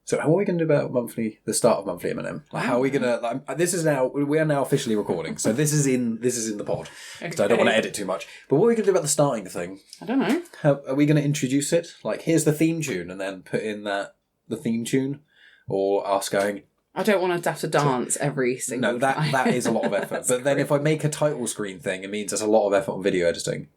So how are we going to do about the start of monthly M&M? Like, how are we going to? We are now officially recording, so this is in the pod. Okay. So I don't want to edit too much. But what are we going to do about the starting thing? I don't know. Are we going to introduce it? Like, here's the theme tune, and then put in the theme tune, or us going? I don't want to have to dance every single time. that is a lot of effort. But then if I make a title screen thing, it means there's a lot of effort on video editing.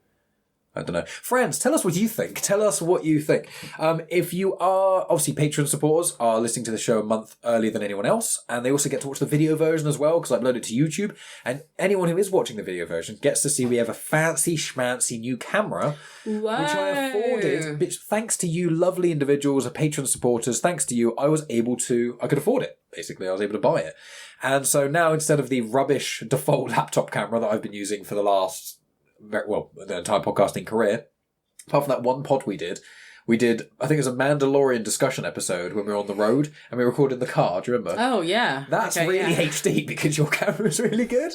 I don't know. Friends, tell us what you think. Tell us what you think. If you are, obviously, Patreon supporters are listening to the show a month earlier than anyone else, and they also get to watch the video version as well, because I upload it to YouTube, and anyone who is watching the video version gets to see we have a fancy schmancy new camera, Whoa. which I afforded, which, thanks to you lovely individuals, Patreon supporters, thanks to you, I could afford it, basically. I was able to buy it. And so now, instead of the rubbish default laptop camera that I've been using for the entire podcasting career, apart from that one pod we did, I think it was a Mandalorian discussion episode when we were on the road and we recorded in the car, do you remember? Oh, yeah. That's really HD because your camera's really good.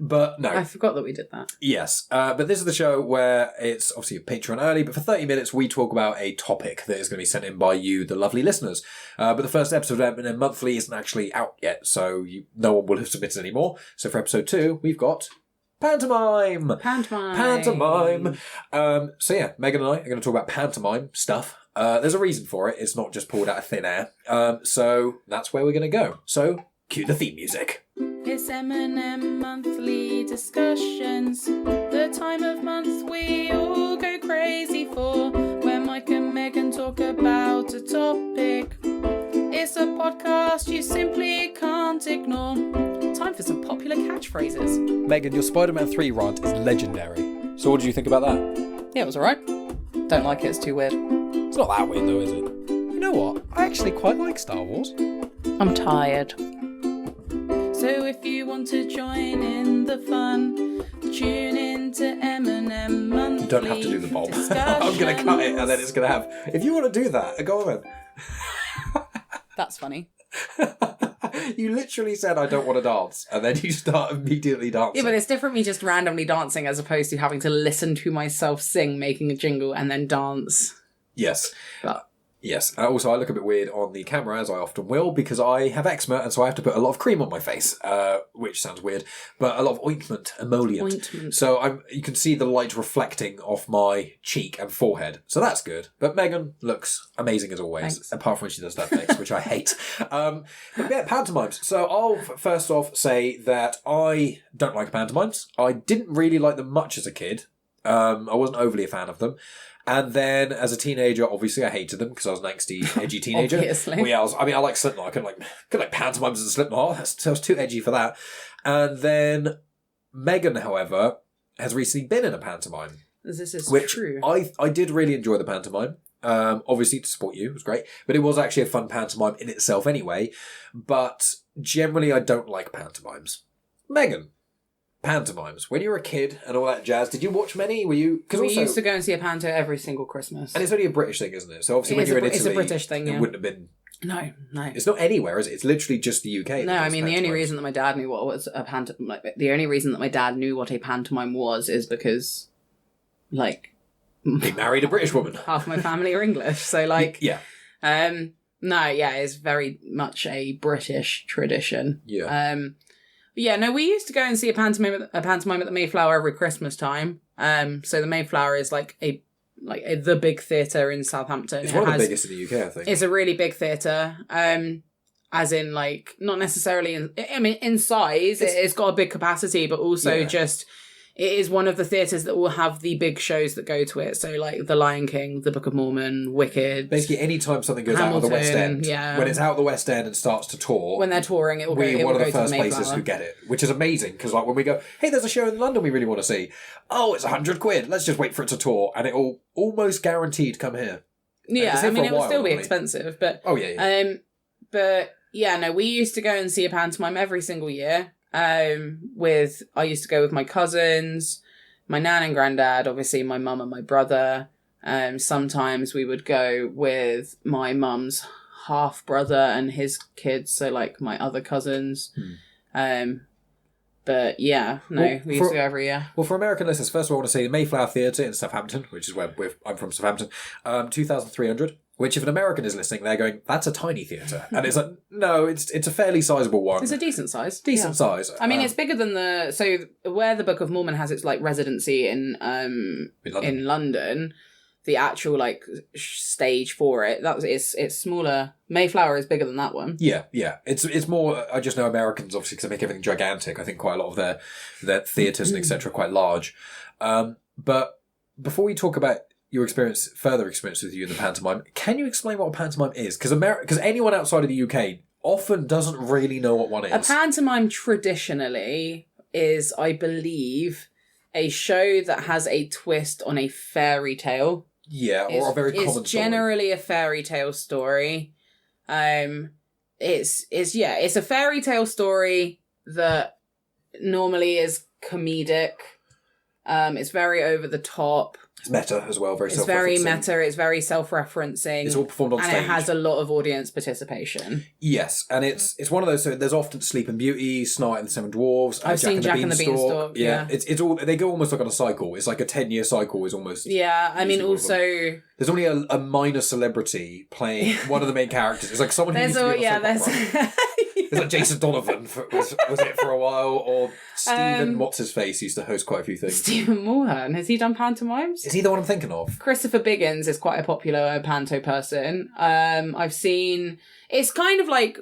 But no. I forgot that we did that. Yes. But this is the show where it's obviously a Patreon early, but for 30 minutes we talk about a topic that is going to be sent in by you, the lovely listeners. But the first episode of M&M Monthly isn't actually out yet, so no one will have submitted any more. So for episode 2, we've got Pantomime. So yeah, Megan and I are going to talk about pantomime stuff. There's a reason for it. It's not just pulled out of thin air. So that's where we're going to go. So cue the theme music. It's M&M Monthly Discussions, the time of month we all go crazy for, where Mike and Megan talk about a topic. It's a podcast you simply can't ignore. Time for some popular catchphrases. Megan, your Spider-Man 3 rant is legendary. So what did you think about that? Yeah, it was alright. Don't like it, it's too weird. It's not that weird though, is it? You know what? I actually quite like Star Wars. I'm tired. So if you want to join in the fun, tune in to M&M Monthly. You don't have to do the Bob. I'm going to cut it and then it's going to have... If you want to do that, go on then. That's funny. You literally said I don't want to dance, and then you start immediately dancing. Yeah, but it's different me just randomly dancing as opposed to having to listen to myself sing, making a jingle, and then dance. Yes. But yes. Also, I look a bit weird on the camera, as I often will, because I have eczema, and so I have to put a lot of cream on my face, which sounds weird, but a lot of ointment, emollient. So you can see the light reflecting off my cheek and forehead. So that's good. But Megan looks amazing as always, Thanks. apart from when she does that face, which I hate. But yeah, pantomimes. So I'll first off say that I don't like pantomimes. I didn't really like them much as a kid. I wasn't overly a fan of them. And then, as a teenager, obviously, I hated them because I was an angsty, edgy teenager. Obviously. Well, yeah, I like Slipknot. I couldn't like pantomimes as a Slipknot. I was too edgy for that. And then Megan, however, has recently been in a pantomime. This is which true. I did really enjoy the pantomime. Obviously, to support you, it was great. But it was actually a fun pantomime in itself anyway. But generally, I don't like pantomimes. Megan. Pantomimes. When you were a kid and all that jazz, did you watch many? We used to go and see a panto every single Christmas. And it's only a British thing, isn't it? So obviously when you're in Italy... It's a British thing, yeah. It wouldn't have been... No. It's not anywhere, is it? It's literally just the UK. No, I mean, the only reason that my dad knew what was a pantomime... Like, the only reason that my dad knew what a pantomime was is because, like... He married a British woman. Half my family are English, so, like... Yeah. No, yeah, it's very much a British tradition. Yeah. Yeah, no, we used to go and see a pantomime at the Mayflower every Christmas time. So the Mayflower is like the big theatre in Southampton. It's one of the biggest in the UK, I think. It's a really big theatre. As in, like, not necessarily in size. It's got a big capacity, but also just it is one of the theatres that will have the big shows that go to it. So, like, The Lion King, The Book of Mormon, Wicked. Basically, any time something goes out of the West End, when it's out of the West End and starts to tour... When they're touring, it will go to the We're one of the first places who get it, which is amazing, because, like, when we go, hey, there's a show in London we really want to see. Oh, it's £100. Let's just wait for it to tour, and it'll almost guaranteed come here. Yeah, I mean, it will still be expensive, but... Oh, yeah. But, yeah, no, we used to go and see a pantomime every single year. I used to go with my cousins, my nan and granddad, obviously my mum and my brother. Sometimes we would go with my mum's half brother and his kids, so like my other cousins. But yeah, no, we used to go every year. Well, for American listeners, first of all, I want to say the Mayflower Theatre in Southampton, which is where I'm from, Southampton, 2,300. Which, if an American is listening, they're going, "That's a tiny theatre," and it's like, no, it's a fairly sizable one. It's a decent size. Decent size. I mean, it's bigger than where the Book of Mormon has its like residency in London. The actual like stage for it it's smaller. Mayflower is bigger than that one. Yeah. It's more. I just know Americans obviously because they make everything gigantic. I think quite a lot of their theatres and etc. are quite large. But before we talk about your further experience with you in the pantomime, can you explain what a pantomime is? Because anyone outside of the UK often doesn't really know what one is. A pantomime traditionally is, I believe, a show that has a twist on a fairy tale. Yeah, or a very common story. It's generally a fairy tale story. It's a fairy tale story that normally is comedic. It's very over the top. It's meta as well, very self-referencing. It's very meta, it's very self-referencing. It's all performed on stage. And it has a lot of audience participation. Yes, and it's one of those, so there's often Sleeping Beauty, Snight and the Seven Dwarfs, I've seen Jack and the Beanstalk. Yeah. It's all, they go almost like on a cycle. It's like a 10-year cycle is almost... Yeah, I mean, also... There's only a minor celebrity playing one of the main characters. It's like someone who used to be on a soap opera. There's like Jason Donovan, was it for a while? Or Stephen, what's-his-face, used to host quite a few things. Stephen Mulhern, has he done pantomimes? Is he the one I'm thinking of? Christopher Biggins is quite a popular panto person. I've seen... It's kind of like...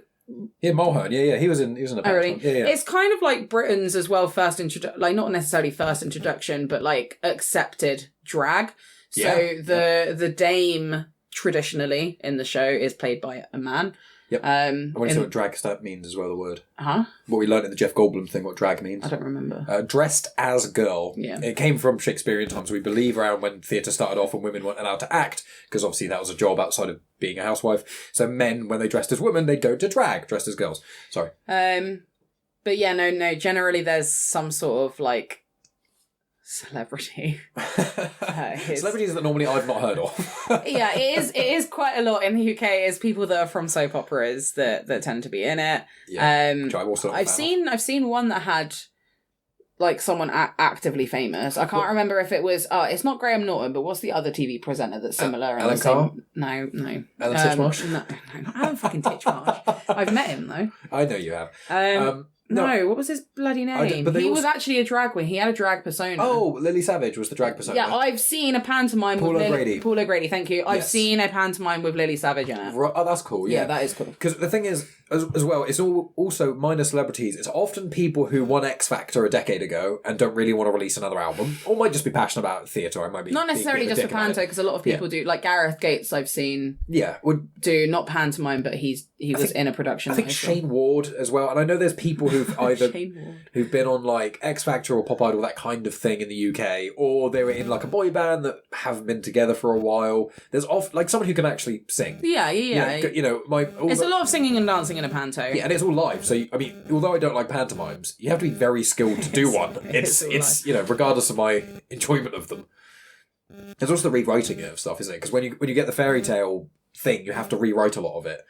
Yeah, Mulhern, yeah. He was in a pantomime. Oh, really? Yeah. It's kind of like Britain's as well, first introduction... Like, not necessarily first introduction, but like accepted drag. So the dame, traditionally, in the show, is played by a man. Yep. I want to say what drag means as well, the word. Huh? What we learned in the Jeff Goldblum thing, what drag means. I don't remember. Dressed as girl. Yeah. It came from Shakespearean times, we believe, around when theatre started off and women weren't allowed to act, because obviously that was a job outside of being a housewife. So men, when they dressed as women, they'd go to drag, dressed as girls. Sorry. But yeah, no, generally there's some sort of, like, celebrity. Celebrities that normally I've not heard of. Yeah, it is quite a lot in the UK. Is people that are from soap operas that tend to be in it. Yeah, which I'm also I've seen one that had like someone actively famous. I can't remember if it was. It's not Graham Norton, but what's the other TV presenter that's similar? Alan Carr? No. Alan Titchmarsh? No, not Alan fucking Titchmarsh. I've met him though. I know you have. No, what was his bloody name? He was actually a drag queen. He had a drag persona. Oh, Lily Savage was the drag persona. Yeah, I've seen a pantomime with Lily... Paul O'Grady, thank you. I've seen a pantomime with Lily Savage in it. Oh, that's cool, yeah. Yeah, that is cool. Because the thing is, as well, it's also minor celebrities. It's often people who won X Factor a decade ago and don't really want to release another album, or might just be passionate about theatre. I might be not necessarily just for panto, because a lot of people do. Like Gareth Gates, I've seen. Yeah, would do not pantomime, but he was in a production. I think Shane Ward as well, and I know there's people who've either who've been on like X Factor or Pop Idol, that kind of thing in the UK, or they were in like a boy band that haven't been together for a while. There's like someone who can actually sing. Yeah. You know, there's a lot of singing and dancing in a panto. Yeah, and it's all live. So I mean, although I don't like pantomimes, you have to be very skilled to do one. It's you know, regardless of my enjoyment of them. There's also the rewriting of stuff, isn't it? Because when you get the fairy tale thing, you have to rewrite a lot of it.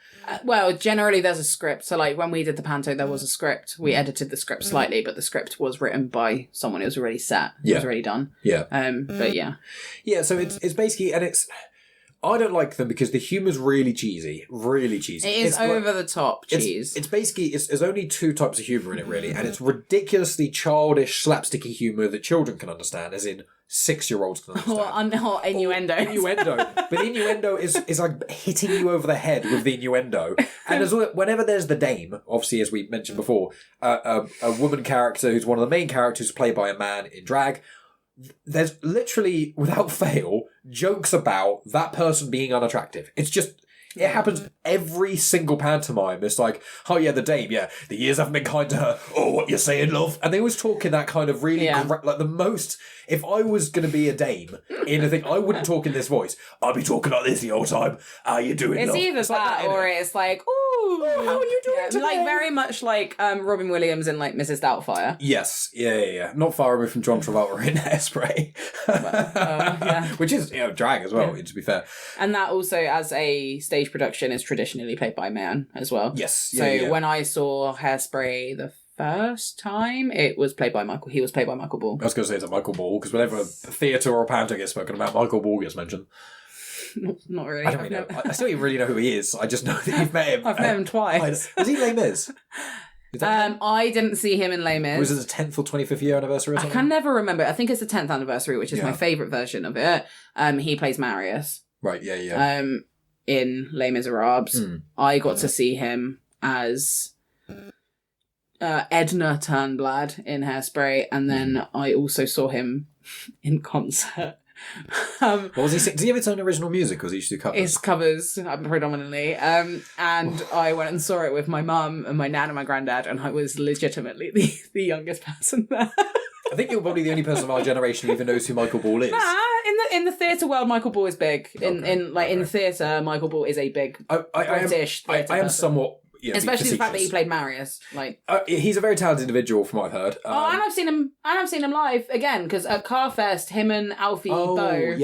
Well, generally there's a script. So like when we did the panto, there was a script. We edited the script slightly, but the script was written by someone who was already set. It was already done. Yeah. But yeah. Yeah, so it's basically, and it's, I don't like them because the humour's really cheesy. Really cheesy. It is over the top cheese. It's basically, there's only two types of humour in it, really. And it's ridiculously childish, slapsticky humour that children can understand, as in 6-year-olds can understand. Or innuendo. But innuendo is like hitting you over the head with the innuendo. And as well, whenever there's the dame, obviously, as we mentioned before, a woman character who's one of the main characters played by a man in drag, there's literally, without fail, jokes about that person being unattractive. It's just, it happens every single pantomime. It's like, oh yeah, the dame, yeah, the years haven't been kind to her. Oh, what you saying, love? And they always talk in that kind of really, like the most, if I was going to be a dame in a thing, I wouldn't talk in this voice. I'd be talking like this the whole time. How you doing, It's love? either that or it's like, ooh, how are you doing today? Like very much like Robin Williams in like Mrs. Doubtfire. Yes, yeah. Not far away from John Travolta in Hairspray. Which is, drag as well, to be fair. And that also, as a stage production, is traditionally played by a man as well. Yes. So when I saw Hairspray the first time, it was played by Michael. He was played by Michael Ball. I was going to say it's a Michael Ball, because whenever a theatre or a panto gets spoken about, Michael Ball gets mentioned. Not really. I don't really know. I still don't really know who he is. I just know that you've met him. I've met him twice. Was he Les Mis? I didn't see him in Les Mis. Was it the 10th or 25th year anniversary or something? I can never remember. I think it's the 10th anniversary, which is my favourite version of it. He plays Marius. Right, yeah. In Les Miserables. I got to see him as Edna Turnblad in Hairspray, and then I also saw him in concert. What was he sing? Did he have his own original music, or was he used to do covers? It's covers, predominantly. And I went and saw it with my mum and my nan and my granddad, and I was legitimately the youngest person there. I think you're probably the only person of our generation who even knows who Michael Ball is. In the theatre world, Michael Ball is big. In theatre, Michael Ball is a big British theatre I am somewhat... especially the fact that he played Marius. He's a very talented individual, from what I've heard. And I've seen him live again, because at Carfest, him and Alfie Bow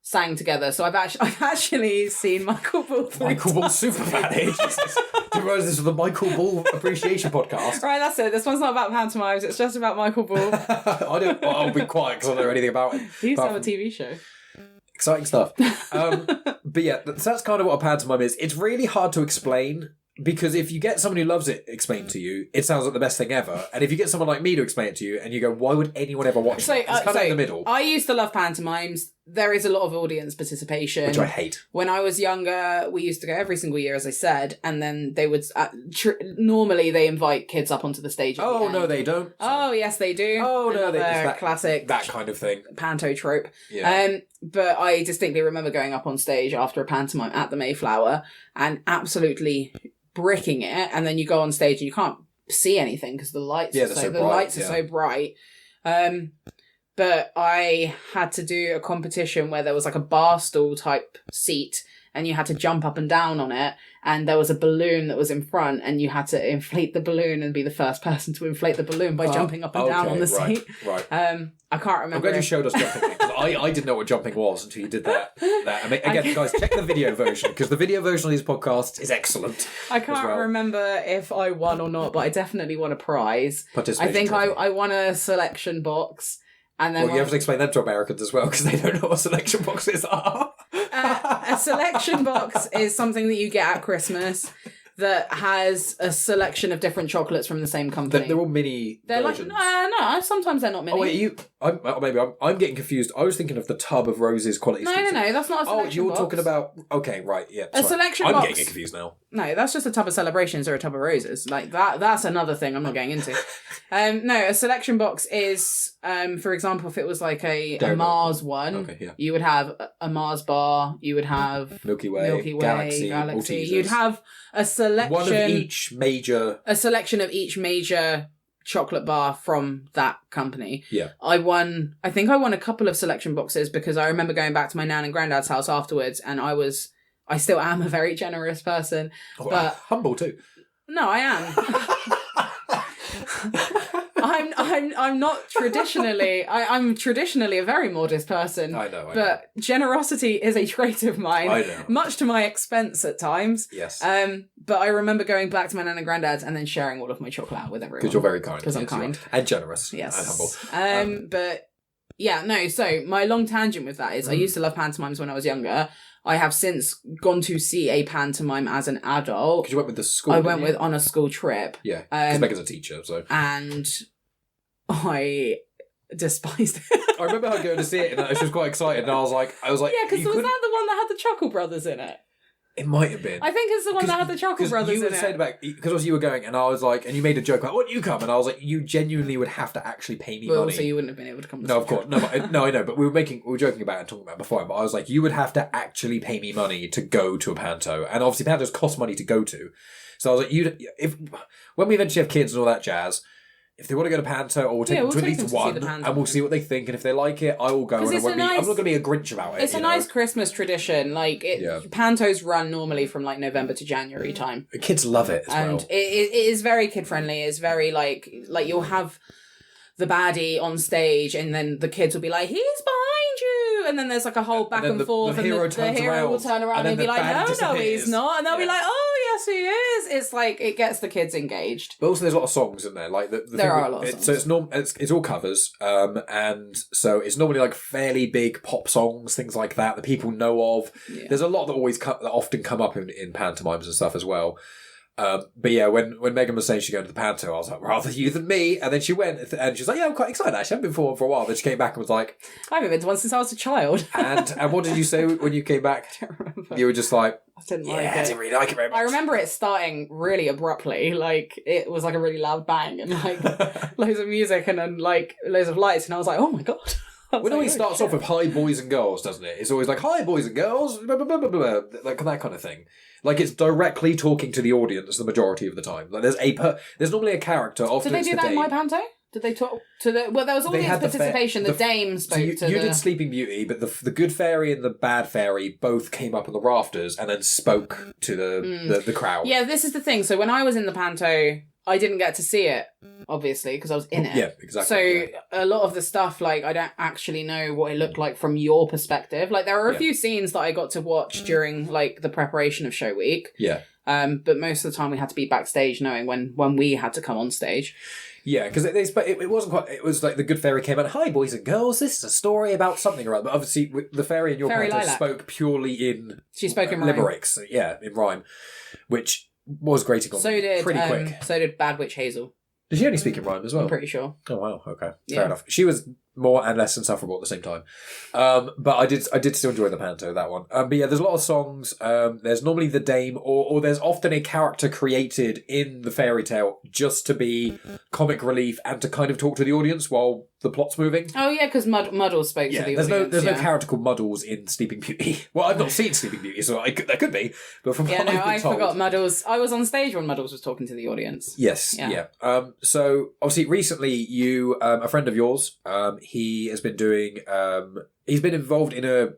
sang together. So I've actually seen Michael Ball. Michael Ball's super fan. Didn't realise this was the Michael Ball appreciation podcast. Right, that's it. This one's not about pantomimes. It's just about Michael Ball. I'll be quiet because I don't know anything about him. He used to have a TV show. Exciting stuff. But yeah, so that's kind of what a pantomime is. It's really hard to explain, because if you get someone who loves it explained to you, it sounds like the best thing ever. And if you get someone like me to explain it to you, and you go, why would anyone ever watch it? It's kind of in the middle. I used to love pantomimes. There is a lot of audience participation. Which I hate. When I was younger, we used to go every single year, as I said, and then they would... normally, they invite kids up onto the stage. Oh, no, they don't. Oh, yes, they do. Oh, no, it's that classic... That kind of thing. Panto trope. Yeah. But I distinctly remember going up on stage after a pantomime at the Mayflower and absolutely bricking it, and then you go on stage and you can't see anything because the lights are so bright. But I had to do a competition where there was like a bar stool type seat, and you had to jump up and down on it, and there was a balloon that was in front, and you had to inflate the balloon and be the first person to inflate the balloon by jumping up and down on the seat. Right. I can't remember. I'm glad you showed us jumping, because I didn't know what jumping was until you did that. I mean, again, guys, check the video version, because the video version of these podcasts is excellent. I can't remember if I won or not, but I definitely won a prize. I think I won a selection box. And then you have to explain that to Americans as well, because they don't know what selection boxes are. A selection box is something that you get at Christmas that has a selection of different chocolates from the same company. They're all mini versions. No, sometimes they're not mini. Oh, wait, I'm getting confused. I was thinking of the tub of roses quality. No, that's not a selection box. Oh, you're talking about... Okay, right, yeah. A selection box. I'm getting confused now. No, that's just a tub of celebrations or a tub of roses. Like, that's another thing I'm not getting into. No, a selection box is, for example, if it was like a Mars one, you would have a Mars bar, you would have Milky Way, Galaxy. You'd have a selection... One of each major... A selection of each major chocolate bar from that company. Yeah. I think I won a couple of selection boxes, because I remember going back to my nan and granddad's house afterwards, and I still am a very generous person. But humble too. No, I am. I'm not traditionally... I'm traditionally a very modest person. I know. But generosity is a trait of mine. I know. Much to my expense at times. Yes. But I remember going back to my nan and granddad's and then sharing all of my chocolate out with everyone. Because you're very kind. Because I'm kind. And generous. Yes. And humble. But yeah, no, so my long tangent with that is I used to love pantomimes when I was younger. I have since gone to see a pantomime as an adult. Because you went with the school. I went on a school trip. Yeah, because Megan's a teacher, so. And I despised it. I remember her going to see it, and she was quite excited, and I was like, yeah, because was that the one that had the Chuckle Brothers in it? It might have been. I think it's the one that had the Chuckle Brothers in it. Because obviously you were going, and I was like, and you made a joke like, "Why don't you come?" And I was like, "You genuinely would have to actually pay me money." So you wouldn't have been able to come. No, of course, no, I know, but we were joking about it and talking about it before. But I was like, you would have to actually pay me money to go to a panto, and obviously pantos cost money to go to. So I was like, when we eventually have kids and all that jazz. If they want to go to Panto, or we'll take them to at least one, and we'll see what they think. And if they like it, I will go. And I'm not going to be a Grinch about it. It's a nice Christmas tradition. Like Pantos run normally from like November to January time. Kids love it as well. And it is very kid friendly. It's very like you'll have the baddie on stage, and then the kids will be like, "He's behind you," and then there's like a whole back and forth, the hero will turn around and be like, "No, he's not," and they'll be like, "Oh yes, he is. It's like, it gets the kids engaged. But also there's a lot of songs in there. Like there are a lot of songs. So it's all covers. And so it's normally like fairly big pop songs, things like that people know of. Yeah. There's a lot that often come up in pantomimes and stuff as well. But yeah, when Megan was saying she'd go to the Panto, I was like, rather you than me. And then she went, and she was like, yeah, I'm quite excited actually. I haven't been for a while. Then she came back and was like, I haven't been to one since I was a child. and what did you say when you came back? I don't remember. You were just like, I didn't like it. I didn't really like it very much. I remember it starting really abruptly. Like, it was like a really loud bang and like loads of music and then like loads of lights. And I was like, oh my God. It always starts off with hi boys and girls, doesn't it? It's always like, hi boys and girls, blah, blah, blah, blah, blah, like that kind of thing. Like it's directly talking to the audience the majority of the time. Like there's normally a character. Often did they do that in my Panto? Did they talk to the... Well, there was audience participation. The dame spoke to You did Sleeping Beauty, but the good fairy and the bad fairy both came up on the rafters and then spoke to the crowd. Yeah, this is the thing. So when I was in the Panto, I didn't get to see it, obviously, because I was in it. Yeah, exactly. So a lot of the stuff, like, I don't actually know what it looked like from your perspective. Like, there are a few scenes that I got to watch during, like, the preparation of show week. Yeah. But most of the time we had to be backstage knowing when we had to come on stage. Yeah, because it wasn't quite... It was like the good fairy came out, hi boys and girls, this is a story about something or other. But obviously the fairy in your Panto spoke purely in... She spoke in rhyme. Limericks, yeah, in rhyme, which was grating on me pretty quick. So did Bad Witch Hazel. Did she only speak in rhyme as well? I'm pretty sure. Oh wow, okay, fair enough. She was more and less insufferable at the same time, but I did still enjoy the Panto, that one. But yeah, there's a lot of songs. There's normally the dame, or there's often a character created in the fairy tale just to be comic relief and to kind of talk to the audience while the plot's moving. Oh yeah, because Muddles spoke to the audience. There's no character called Muddles in Sleeping Beauty. Well, I've not seen Sleeping Beauty, so there could be. But from what I've been told, forgot Muddles. I was on stage when Muddles was talking to the audience. Yes, yeah. So obviously, recently, you a friend of yours, he has been doing. He's been involved in a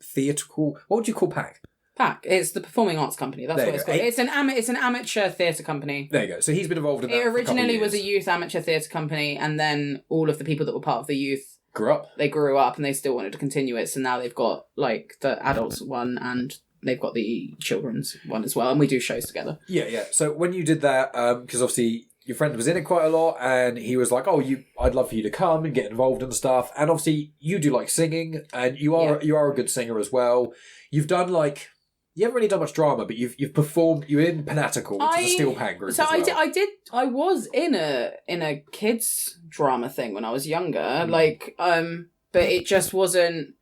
theatrical. What would you call PAC? PAC. It's the Performing Arts Company. That's what it's called. It's an amateur theatre company. There you go. So he's been involved in that. It originally was a youth amateur theatre company, and then all of the people that were part of the youth grew up. They grew up, and they still wanted to continue it. So now they've got like the adults one, and they've got the children's one as well, and we do shows together. Yeah. So when you did that, because obviously your friend was in it quite a lot, and he was like, I'd love for you to come and get involved and stuff. And obviously you do like singing, and you are a good singer as well. You've done like... You haven't really done much drama, but you've performed. You're in Panatical, which is a steel pan group. So as well. I was in a kids drama thing when I was younger. But it just wasn't.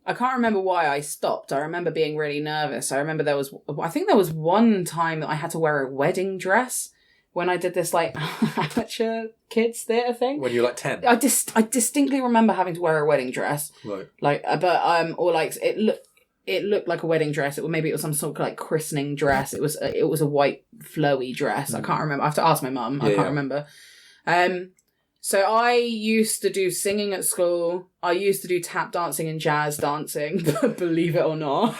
I can't remember why I stopped. I remember being really nervous. I remember there was one time that I had to wear a wedding dress when I did this like amateur kids theatre thing. When you were like 10. I distinctly remember having to wear a wedding dress. Right. It looked like a wedding dress. Maybe it was some sort of like christening dress. It was a white flowy dress. I can't remember. I have to ask my mum. I can't remember. So I used to do singing at school. I used to do tap dancing and jazz dancing, believe it or not.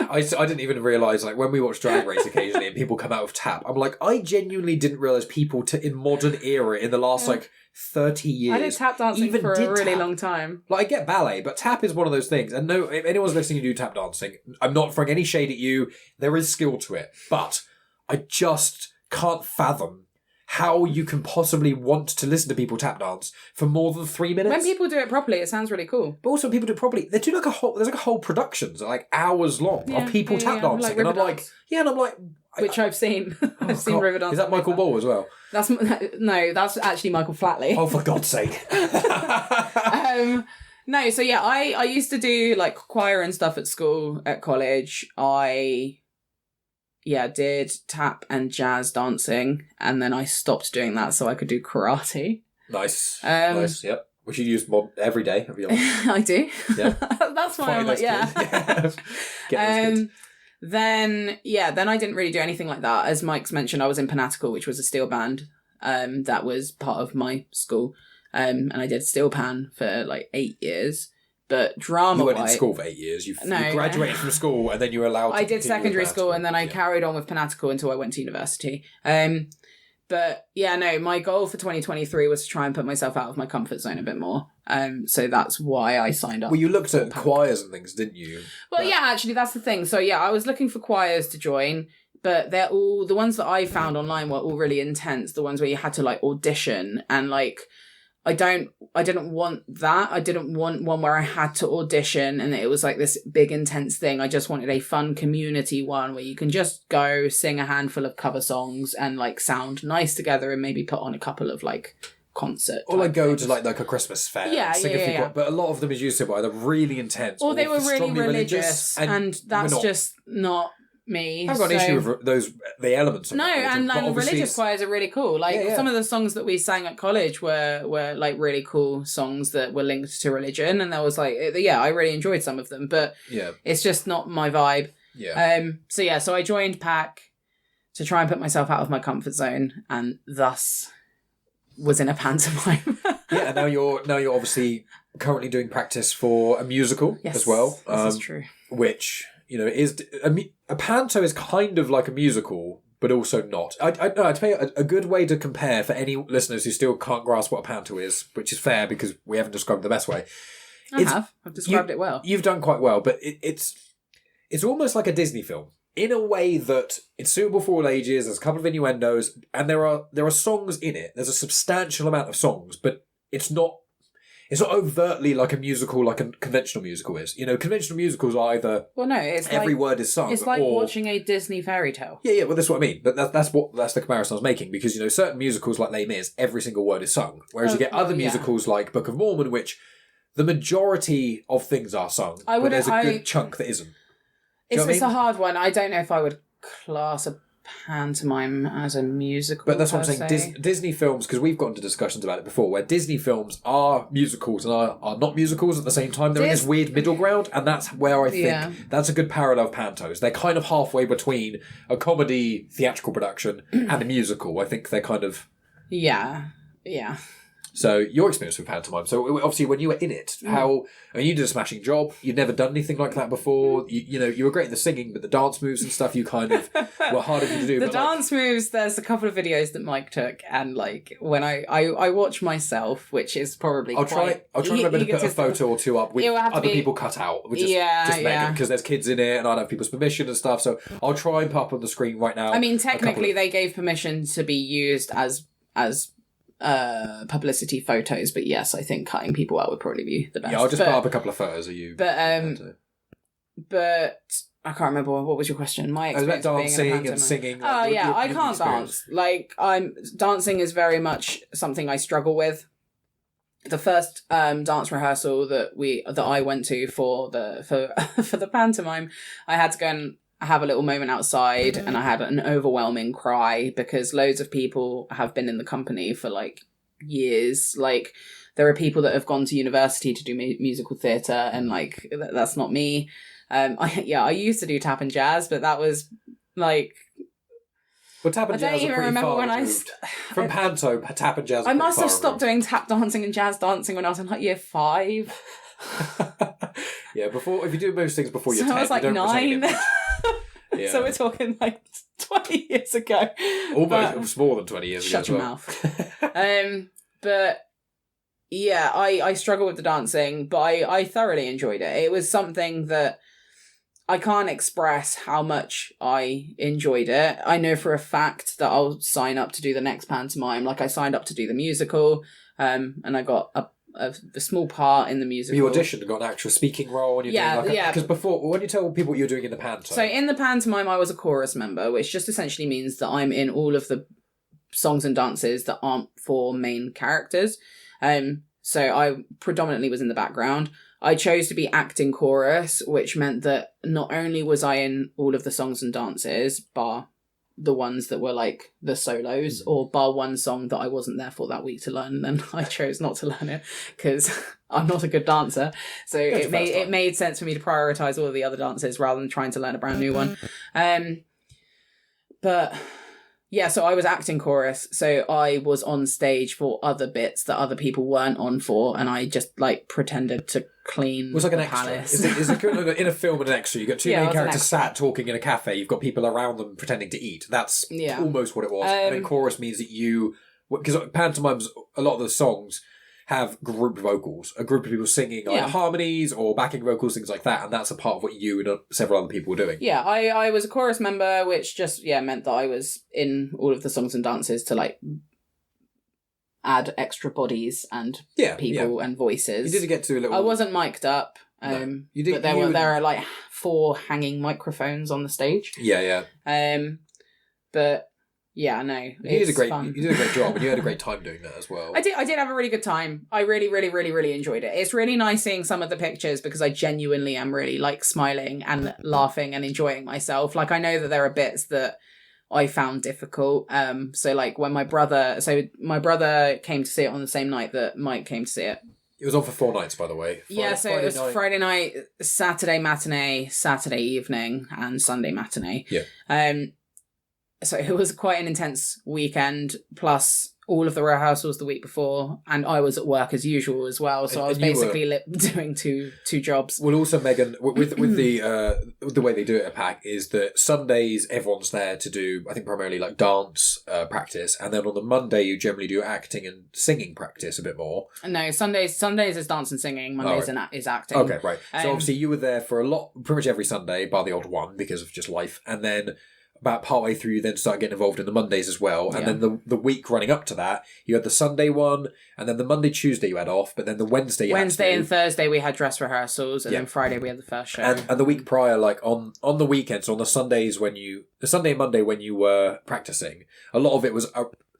I didn't even realise, like, when we watch Drag Race occasionally and people come out of tap, I'm like, I genuinely didn't realise people in modern era, in the last, 30 years... I did tap dancing for a really long time. Like, I get ballet, but tap is one of those things. And no, if anyone's listening to do tap dancing, I'm not throwing any shade at you. There is skill to it. But I just can't fathom how you can possibly want to listen to people tap dance for more than 3 minutes. When people do it properly, it sounds really cool. But also when people do it properly, they do there's like a whole productions that are like hours long of people tap dancing. Like and I'm like, which I've seen. I've seen Riverdance. Is that Michael Ball as well? That's actually Michael Flatley. Oh, for God's sake. No, so yeah, I used to do like choir and stuff at school, at college. I did tap and jazz dancing, and then I stopped doing that so I could do karate. Nice. Nice, yep. Which you use every day of your life. I do. Yeah. That's why I'm like, Then I didn't really do anything like that. As Mike's mentioned, I was in Panatical, which was a steel band. That was part of my school. And I did steel pan for like 8 years. But drama. You went in school for 8 years. You graduated from school and then you were allowed to. I did secondary school and then I carried on with Panatical until I went to university. But yeah, no, my goal for 2023 was to try and put myself out of my comfort zone a bit more. So that's why I signed up. Well, you looked at choirs and things, didn't you? Well, yeah, actually, that's the thing. So yeah, I was looking for choirs to join. but they're all, the ones that I found online were all really intense. The ones where you had to like audition, and like, I didn't want that. I didn't want one where I had to audition and it was like this big intense thing. I just wanted a fun community one where you can just go sing a handful of cover songs and like sound nice together and maybe put on a couple of like concert. Or like go to like a Christmas fair. Yeah. But a lot of them, as you said, were either really intense or they were really religious, and that's just not me. I've got an issue with the elements of religion, and religious choirs are really cool. Like some of the songs that we sang at college were like really cool songs that were linked to religion, and there was like I really enjoyed some of them, but it's just not my vibe. So I joined PAC to try and put myself out of my comfort zone, and thus was in a pantomime. And now you're obviously currently doing practice for a musical as well. This is true. Which, you know, is a panto is kind of like a musical, but also not. I'd tell you a good way to compare for any listeners who still can't grasp what a panto is, which is fair because we haven't described it the best way. I've described it well. You've done quite well, but it's almost like a Disney film in a way that it's suitable for all ages. There's a couple of innuendos, and there are songs in it. There's a substantial amount of songs, but it's not overtly like a musical, like a conventional musical is. You know, conventional musicals are either every word is sung. It's like watching a Disney fairy tale. Yeah. Well, that's what I mean. But that's the comparison I was making, because, you know, certain musicals like Les Mis, every single word is sung, whereas you get other musicals like Book of Mormon, which the majority of things are sung, but there's a good chunk that isn't. It's a hard one. I don't know if I would class a pantomime as a musical. But that's what I'm saying. Disney films, because we've got into discussions about it before, where Disney films are musicals and are not musicals at the same time. They're in this weird middle ground, and that's where I think that's a good parallel of pantos. They're kind of halfway between a comedy theatrical production and a musical. I think they're kind of... Yeah. So your experience with pantomime. So obviously when you were in it, you did a smashing job. You'd never done anything like that before. You were great in the singing, but the dance moves and stuff you kind of were harder for you to do. The dance moves, there's a couple of videos that Mike took, and like when I watch myself, which is probably I'll try and remember to put a photo or two up with other people cut out. Because there's kids in it and I'd have people's permission and stuff. So I'll try and pop up on the screen right now. I mean, technically they gave permission to be used as publicity photos, but yes, I think cutting people out would probably be the best. Yeah, I'll just put up a couple of photos of you. But I can't remember what was your question. My experience about dancing and singing. I can't dance. Like dancing is very much something I struggle with. The first dance rehearsal that I went to for the pantomime, I had to go and have a little moment outside, and I had an overwhelming cry because loads of people have been in the company for like years. Like there are people that have gone to university to do musical theatre, and like that's not me. I used to do tap and jazz, but that was like... Well, tap and jazz are pretty far removed. From panto, tap and jazz. I must have stopped doing tap dancing and jazz dancing when I was in like year 5. Yeah, if you do most things before you're 10, I was like 9. Yeah. So we're talking like 20 years ago. Almost. It was more than 20 years ago. Shut your mouth. But yeah, I struggle with the dancing, but I thoroughly enjoyed it. It was something that I can't express how much I enjoyed it. I know for a fact that I'll sign up to do the next pantomime. Like I signed up to do the musical, and I got a small part in the musical. You auditioned and got an actual speaking role. And because before, when you tell people what you're doing in the pantomime... So in the pantomime, I was a chorus member, which just essentially means that I'm in all of the songs and dances that aren't for main characters. So I predominantly was in the background. I chose to be acting chorus, which meant that not only was I in all of the songs and dances, bar the ones that were like the solos, or bar one song that I wasn't there for that week to learn, then I chose not to learn it because I'm not a good dancer. So it made sense for me to prioritize all of the other dances rather than trying to learn a brand new one. But yeah, so I was acting chorus, so I was on stage for other bits that other people weren't on for, and I just like pretended to clean it was like an extra. Is it in a film and an extra? You've got two main characters sat talking in a cafe, you've got people around them pretending to eat. That's almost what it was. And then chorus means that because pantomimes, a lot of the songs, have group vocals, a group of people singing like harmonies or backing vocals, things like that, and that's a part of what you and several other people were doing. Yeah, I was a chorus member, which just meant that I was in all of the songs and dances to like add extra bodies and people and voices. You didn't get to a little. I wasn't mic'd up. No. You did, but there are like 4 hanging microphones on the stage. Yeah. But yeah, no, you did a great job, and you had a great time doing that as well. I did have a really good time. I really, really, really, really enjoyed it. It's really nice seeing some of the pictures because I genuinely am really like smiling and laughing and enjoying myself. Like I know that there are bits that I found difficult. So like when my brother came to see it on the same night that Mike came to see it. It was on for 4 nights, by the way. It was Friday night, Saturday matinee, Saturday evening, and Sunday matinee. Yeah. So it was quite an intense weekend, plus all of the rehearsals the week before, and I was at work as usual as well. So I was basically doing two jobs. Well, also Megan, with the way they do it at PAC is that Sundays everyone's there to do, I think, primarily like dance practice, and then on the Monday you generally do acting and singing practice a bit more. No, Sundays is dance and singing. Mondays is acting. Okay, right. So obviously you were there for pretty much every Sunday, bar the odd one because of just life, and then about partway through, you then start getting involved in the Mondays as well. And then the week running up to that, you had the Sunday one, and then the Monday, Tuesday you had off, but then the Wednesday and Thursday we had dress rehearsals, and then Friday we had the first show. And the week prior, like on the weekends, on the Sundays the Sunday and Monday when you were practicing, a lot of it was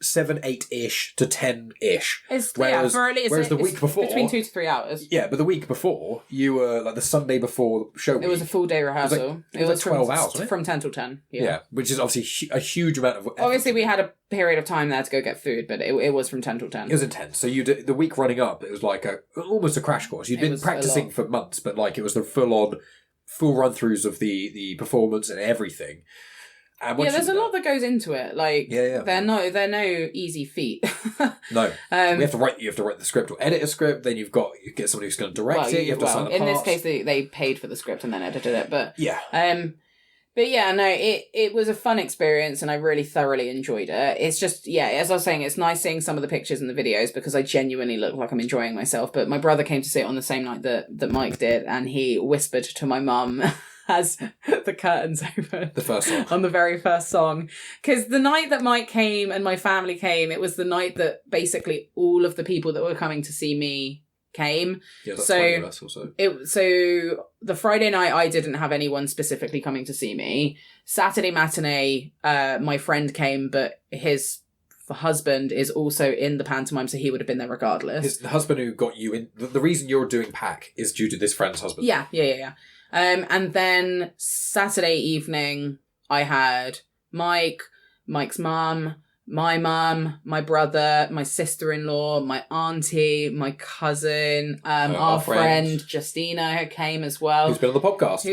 7, 8-ish to 10-ish. Whereas the week before, between 2 to 3 hours. Yeah, but the week before, you were like the Sunday before show week. It was a full day rehearsal. It was 12 hours, wasn't it? From 10 till 10. Yeah, which is obviously a huge amount of effort. Obviously, we had a period of time there to go get food, but it was from 10 till 10. It was intense. So you did the week running up. It was like almost a crash course. You'd been practicing for months, but like it was the full run throughs of the performance and everything. There's a lot that goes into it. Like, they're no easy feat. No, you have to write the script or edit a script. Then you get somebody who's going to direct it. You have to sign the parts. In this case, they paid for the script and then edited it. But but it was a fun experience and I really thoroughly enjoyed it. It's just as I was saying, it's nice seeing some of the pictures and the videos because I genuinely look like I'm enjoying myself. But my brother came to see it on the same night that Mike did, and he whispered to my mum as the curtains open. The first song. On the very first song. Because the night that Mike came and my family came, it was the night that basically all of the people that were coming to see me came. Yeah, that's 20 of us or so. So the Friday night, I didn't have anyone specifically coming to see me. Saturday matinee, my friend came, but his husband is also in the pantomime, so he would have been there regardless. The husband who got you in... The reason you're doing PAC is due to this friend's husband. Yeah. And then Saturday evening, I had Mike's mum, my brother, my sister-in-law, my auntie, my cousin, our friend Justina who came as well. Who's been on the podcast.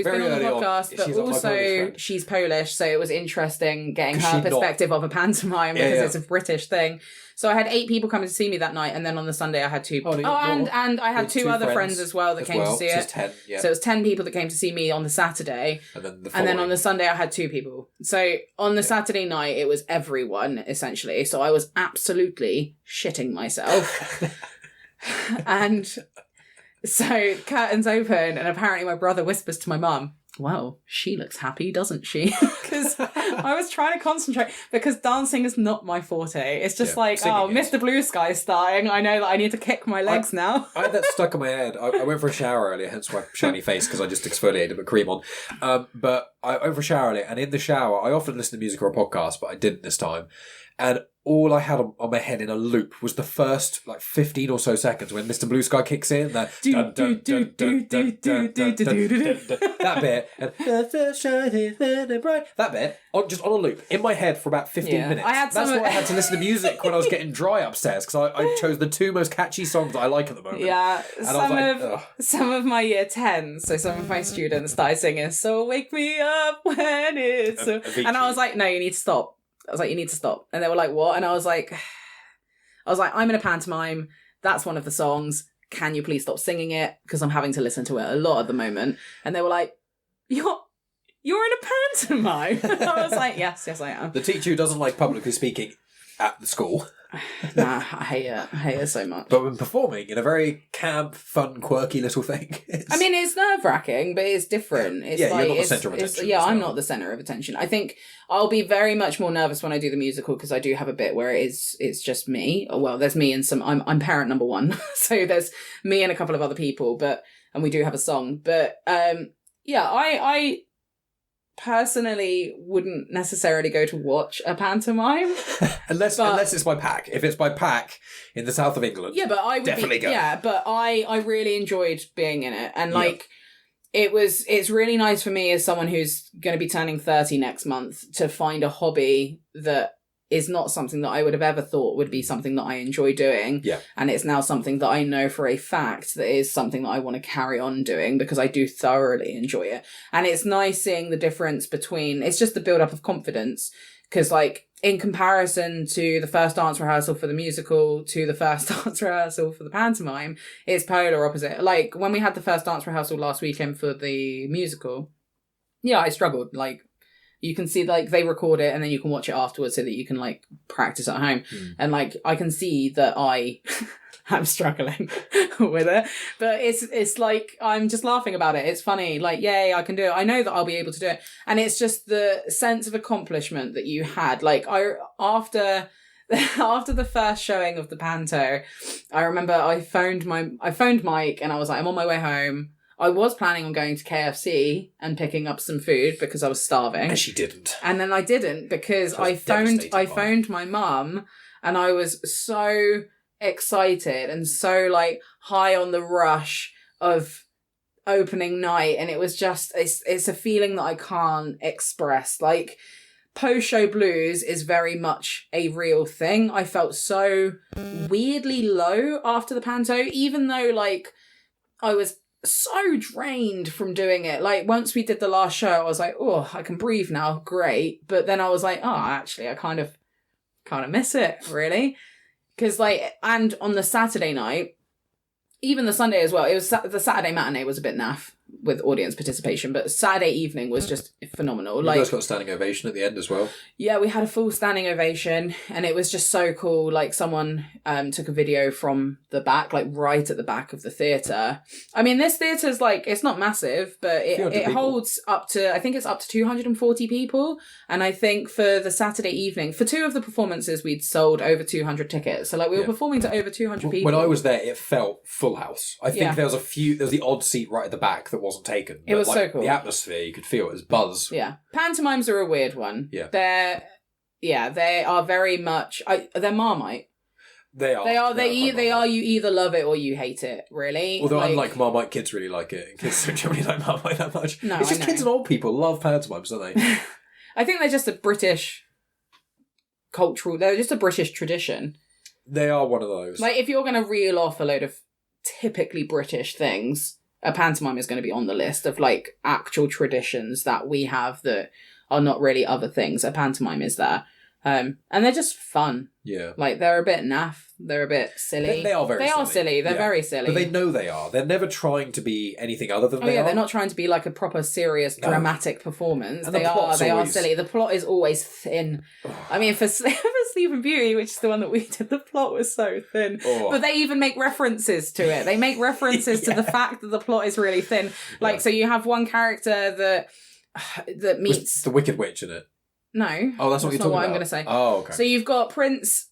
But also she's Polish, so it was interesting getting her perspective of a pantomime because it's a British thing. So I had 8 people coming to see me that night, and then on the Sunday I had 2 people. And I had 2 other friends as well that came to see it. 10, So it was 10 people that came to see me on the Saturday. And then on the Sunday I had 2 people. So on the Saturday night it was everyone, essentially. So I was absolutely shitting myself. And so curtains open, and apparently my brother whispers to my mum, "Well, she looks happy, doesn't she?" Because I was trying to concentrate, because dancing is not my forte. It's just Mr. Blue Sky's starting. I know that I need to kick my legs now. I had that stuck in my head. I went for a shower earlier, hence my shiny face, because I just exfoliated with cream on. But I went for a shower earlier, and in the shower, I often listen to music or a podcast, but I didn't this time. And all I had on my head in a loop was the first 15 or so seconds when Mr. Blue Sky kicks in. That bit, and that bit, just on a loop in my head for about 15 minutes. That's why I had to listen to music when I was getting dry upstairs, because I chose the 2 most catchy songs that I like at the moment. Yeah, some of my year 10s, so some of my students started singing "So Wake Me Up When It's," and I was like, "No, you need to stop." You need to stop. And they were like, "What?" And I was like, "I'm in a pantomime. That's one of the songs. Can you please stop singing it? Because I'm having to listen to it a lot at the moment." And they were like, You're in a pantomime? And I was like, yes, I am. The teacher who doesn't like publicly speaking at the school. Nah, I hate it so much. But when performing in a very camp, fun, quirky little thing. I mean, it's nerve-wracking, but it's different. It's you're like, not the centre of attention. Yeah, I'm not the centre of attention. I think I'll be very much more nervous when I do the musical because I do have a bit where it's just me. Well, there's me and I'm parent number one. So there's me and a couple of other people, and we do have a song. But I personally wouldn't necessarily go to watch a pantomime unless it's by pack. If it's by pack in the south of England, but I would definitely go. Yeah, but I really enjoyed being in it, and it's really nice for me as someone who's going to be turning 30 next month to find a hobby that is not something that I would have ever thought would be something that I enjoy doing. Yeah. And it's now something that I know for a fact that is something that I want to carry on doing because I do thoroughly enjoy it. And it's nice seeing the difference between, it's just the build up of confidence. Because like in comparison to the first dance rehearsal for the musical to the first dance rehearsal for the pantomime, it's polar opposite. Like when we had the first dance rehearsal last weekend for the musical, I struggled. Like, you can see, like, they record it and then you can watch it afterwards so that you can, like, practice at home. And, like, I can see that I'm struggling with it. But it's like, I'm just laughing about it. It's funny. Like, yay, I can do it. I know that I'll be able to do it. And it's just the sense of accomplishment that you had. Like, after the first showing of the Panto, I remember I phoned Mike and I was like, I'm on my way home. I was planning on going to KFC and picking up some food because I was starving. And she didn't. And then I didn't because I phoned my mum and I was so excited and so like high on the rush of opening night. And it was just, it's a feeling that I can't express. Like, post-show blues is very much a real thing. I felt so weirdly low after the Panto, even though like I was so drained from doing it. Like once we did the last show, I was like, oh, I can breathe now, great. But then I was like, oh, actually I kind of miss it, really. Because like, and on the Saturday night, even the Sunday as well, it was the Saturday matinee was a bit naff with audience participation, but Saturday evening was just phenomenal. You guys got a standing ovation at the end as well. Yeah, we had a full standing ovation and it was just so cool. Like someone took a video from the back, like right at the back of the theatre. I mean, this theatre's like, it's not massive, but it holds up to, I think it's up to 240 people. And I think for the Saturday evening, for two of the performances, we'd sold over 200 tickets. So like we were performing to over 200 people. When I was there, it felt full house. I think there was the odd seat right at the back that wasn't taken. It was like, so cool. The atmosphere, you could feel it was buzz. Yeah. Pantomimes are a weird one. Yeah. They are very much, they're Marmite. They are. They are. You either love it or you hate it. Really. Although unlike Marmite, kids really like it. Kids don't generally like Marmite that much. No, it's just kids and old people love pantomimes, don't they? I think they're just a British cultural. They're just a British tradition. They are one of those. Like if you're going to reel off a load of typically British things, a pantomime is going to be on the list of like actual traditions that we have that are not really other things. A pantomime is there. And they're just fun. Yeah. Like, they're a bit naff. They're a bit silly. They are very silly. They are silly. They're very silly. But they know they are. They're never trying to be anything other than they are. They're not trying to be like a proper serious dramatic performance. And they are silly. The plot is always thin. I mean, for Sleeping Beauty, which is the one that we did, the plot was so thin. But they even make references to it. They make references to the fact that the plot is really thin. Like, so you have one character that meets... Was the Wicked Witch in it? No. Oh, that's what you're talking about? I'm going to say. Oh, okay. So you've got Prince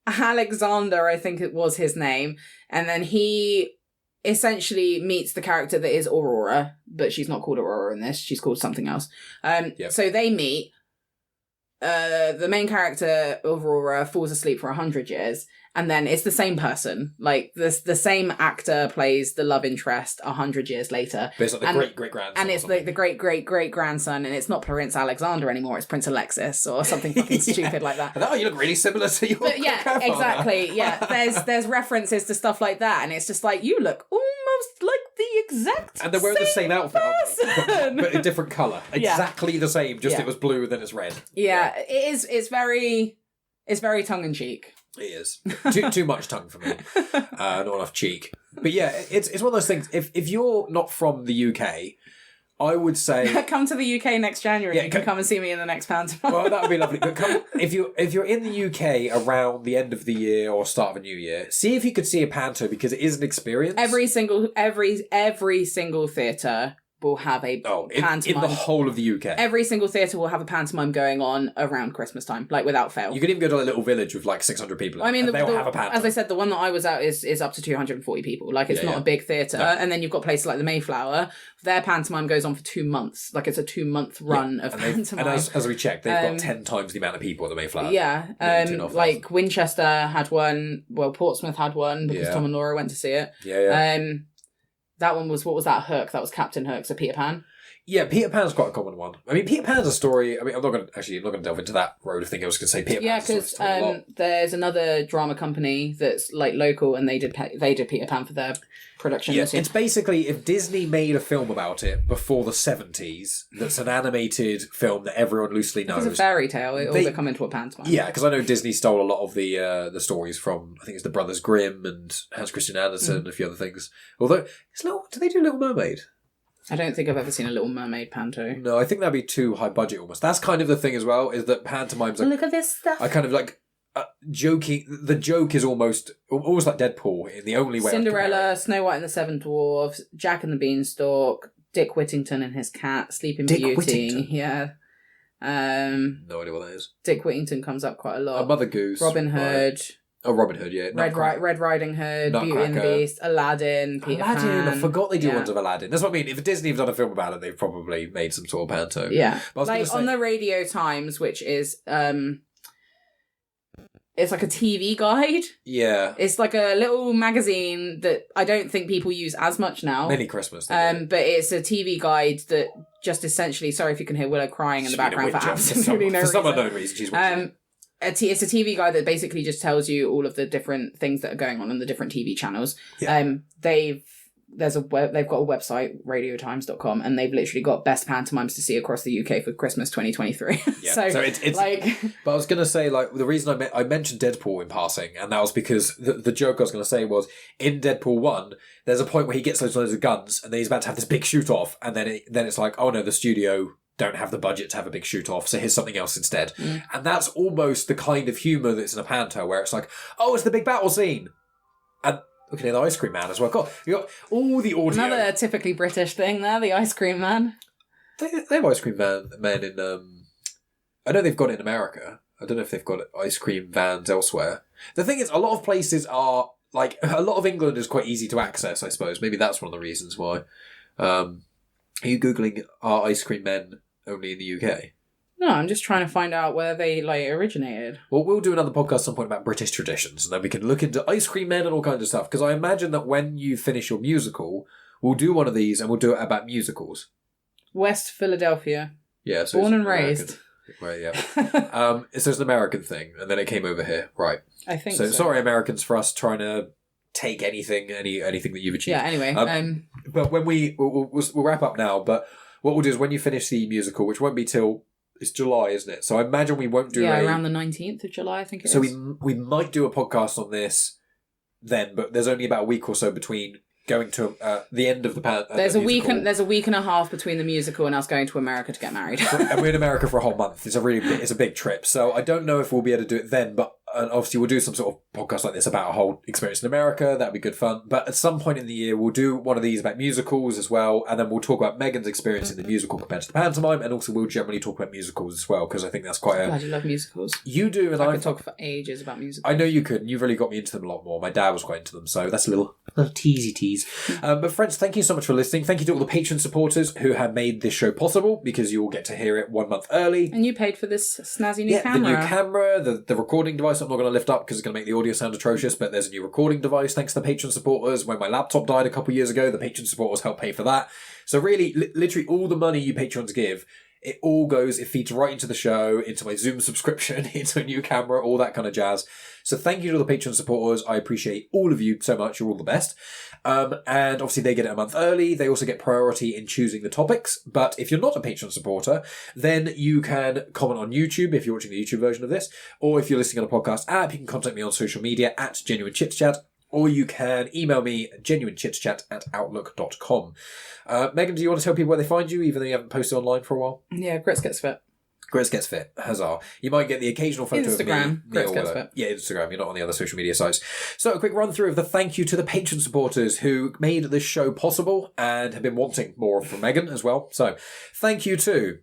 Alexander, I think it was his name, and then he essentially meets the character that is Aurora, but she's not called Aurora in this. She's called something else. So they meet. The main character, Aurora, falls asleep for 100 years, and then it's the same person. Like, the same actor plays the love interest 100 years later. But it's like the great-great-grandson. And it's the great-great-great-grandson, and it's not Prince Alexander anymore, it's Prince Alexis, or something fucking stupid like that. Oh, you look really similar to your grandfather. Exactly, yeah. There's references to stuff like that, and it's just like, you look almost like the exact And they're wearing the same outfit, but a different colour. Yeah. Exactly the same, just it was blue, then it's red. Yeah, it is. It's very tongue-in-cheek. It is. Too much tongue for me. Not enough cheek. But yeah, it's one of those things. If you're not from the UK, I would say come to the UK next January. You can come and see me in the next Pantomime. Well, that would be lovely. But if you're in the UK around the end of the year or start of a new year, see if you could see a panto because it is an experience. Every single theatre will have a pantomime. In the whole of the UK. Every single theatre will have a pantomime going on around Christmas time, like without fail. You can even go to a little village with like 600 people. I mean, they'll have a pantomime. As I said, the one that I was at is up to 240 people. Like, it's not a big theatre. No. And then you've got places like the Mayflower. Their pantomime goes on for 2 months. Like, it's a 2-month run of pantomime. And as we checked, they've got 10 times the amount of people at the Mayflower. Yeah. Like, Winchester had one. Well, Portsmouth had one because Tom and Laura went to see it. Yeah. That one was, what was that, Hook? That was Captain Hook, so Peter Pan. Yeah, Peter Pan's quite a common one. I mean, Peter Pan's a story. I mean, I'm not going to delve into that road of thing. I was going to say Peter Pan's a story. Yeah, because there's another drama company that's like local, and they did Peter Pan for their production. Yeah, it's basically if Disney made a film about it before the 70s, that's an animated film that everyone loosely knows. It's a fairy tale. It all become into a pantomime. Yeah, because I know Disney stole a lot of the stories from, I think it's the Brothers Grimm and Hans Christian Andersen and a few other things. Although, do they do Little Mermaid? I don't think I've ever seen a Little Mermaid panto. No, I think that'd be too high budget almost. That's kind of the thing as well, is that pantomimes are... Look at this stuff. I kind of like... joking. The joke is almost like Deadpool in the only way. Cinderella, Snow White and the Seven Dwarfs, Jack and the Beanstalk, Dick Whittington and his cat, Sleeping Beauty. Whittington? Yeah. No idea what that is. Dick Whittington comes up quite a lot. Mother Goose. Robin Hood. Right. Oh, Robin Hood, yeah. Red Riding Hood, Beauty and the Beast, Aladdin, Peter Pan. I forgot they do ones of Aladdin. That's what I mean. If Disney have done a film about it, they've probably made some sort of panto. Yeah. Like on the Radio Times, which is... it's like a TV guide. Yeah. It's like a little magazine that I don't think people use as much now. Many Christmas. But it's a TV guide that just essentially... Sorry if you can hear Willow crying in the background for absolutely no reason. For some unknown reason, she's watching. It's a TV guide that basically just tells you all of the different things that are going on the different TV channels. Yeah. They've got a website, radiotimes.com, and they've literally got best pantomimes to see across the UK for Christmas 2023. Yeah. so it's like... But I was going to say, like, the reason I mentioned Deadpool in passing, and that was because the joke I was going to say was, in Deadpool 1, there's a point where he gets loads of guns, and then he's about to have this big shoot-off, and then it's like, oh no, the studio... don't have the budget to have a big shoot-off, so here's something else instead. And that's almost the kind of humour that's in a panto, where it's like, oh, it's the big battle scene. And look at the Ice Cream Man as well. God, you got all the audio. Another typically British thing there, the Ice Cream Man. They have Ice Cream Men in... I know they've got it in America. I don't know if they've got ice cream vans elsewhere. The thing is, a lot of places are... Like, a lot of England is quite easy to access, I suppose. Maybe that's one of the reasons why. Are you Googling, are Ice Cream Men only in the UK? No, I'm just trying to find out where they originated. Well, we'll do another podcast at some point about British traditions, and then we can look into Ice Cream Men and all kinds of stuff. Because I imagine that when you finish your musical, we'll do one of these, and we'll do it about musicals. West Philadelphia. Yeah, so born and raised. Right, yeah. So it's an American thing, and then it came over here, right? I think so. Sorry, Americans, for us trying to take anything that you've achieved. Yeah. Anyway, but when we'll wrap up now. But what we'll do is when you finish the musical, which won't be till it's July, isn't it? So I imagine we won't do around the 19th of July, I think it is. So we might do a podcast on this then, but there's only about a week or so between going to the end of the there's a week and a half between the musical and us going to America to get married. And we're in America for a whole month. It's a big trip. So I don't know if we'll be able to do it then, but obviously we'll do some sort of podcast like this about a whole experience in America. That'd be good fun. But at some point in the year, we'll do one of these about musicals as well, and then we'll talk about Megan's experience in the musical compared to the pantomime, and also we'll generally talk about musicals as well, because I think that's quite I'm glad you love musicals. You do, and I could talk for ages about musicals. I know you could, and you've really got me into them a lot more. My dad was quite into them, so that's a little teasy tease. But friends, thank you so much for listening. Thank you to all the Patreon supporters who have made this show possible, because you will get to hear it 1 month early. And you paid for this snazzy new camera. The new camera, the recording device I'm not going to lift up because it's going to make the audio sound atrocious, but there's a new recording device thanks to the Patreon supporters. When my laptop died a couple of years ago, the Patreon supporters helped pay for that. So really, literally all the money you Patrons give, it feeds right into the show, into my Zoom subscription, into a new camera, all that kind of jazz. So thank you to the Patreon supporters. I appreciate all of you so much. You're all the best. And obviously they get it a month early. They also get priority in choosing the topics. But if you're not a Patreon supporter, then you can comment on YouTube if you're watching the YouTube version of this. Or if you're listening on a podcast app, you can contact me on social media at Genuine Chit-Chat. or you can email me genuinechitchat@outlook.com. Megan, do you want to tell people where they find you, even though you haven't posted online for a while? Yeah, Grits Gets Fit. Grits Gets Fit, huzzah. You might get the occasional photo Instagram, of me. Grits Gets Fit. Yeah, Instagram. You're not on the other social media sites. So a quick run through of the thank you to the Patreon supporters who made this show possible and have been wanting more from Megan as well. So thank you to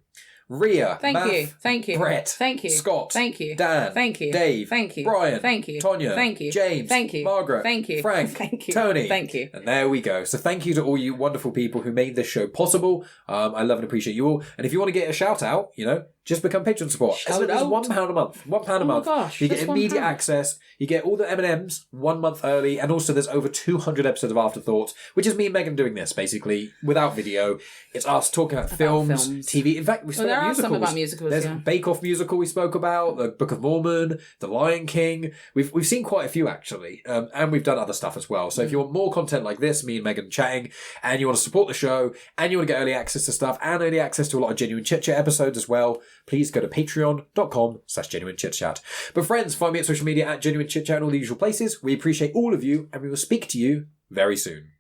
Ria, Thank you, Brett, thank you, Scott, thank you, Dan, thank you, Dave, thank you, Brian, thank you, Tonya, thank you, James, thank you, Margaret, thank you, Frank, thank you, Tony, thank you. And there we go. So thank you to all you wonderful people who made this show possible. I love and appreciate you all. And if you want to get a shout out, just become Patreon support. As little as £1 a month. £1 a month. Gosh, you get immediate access. You get all the M&Ms 1 month early, and also there's over 200 episodes of Afterthoughts, which is me and Megan doing this basically without video. It's us talking about films, TV. In fact, we spoke about musicals. Some about musicals. There's Bake Off musical we spoke about, the Book of Mormon, The Lion King. We've seen quite a few actually, and we've done other stuff as well. So if you want more content like this, me and Megan chatting, and you want to support the show, and you want to get early access to stuff, and early access to a lot of Genuine Chit-Chat episodes as well, please go to patreon.com/genuinechitchat. But friends, find me at social media at Genuine Chit-Chat and all the usual places. We appreciate all of you, and we will speak to you very soon.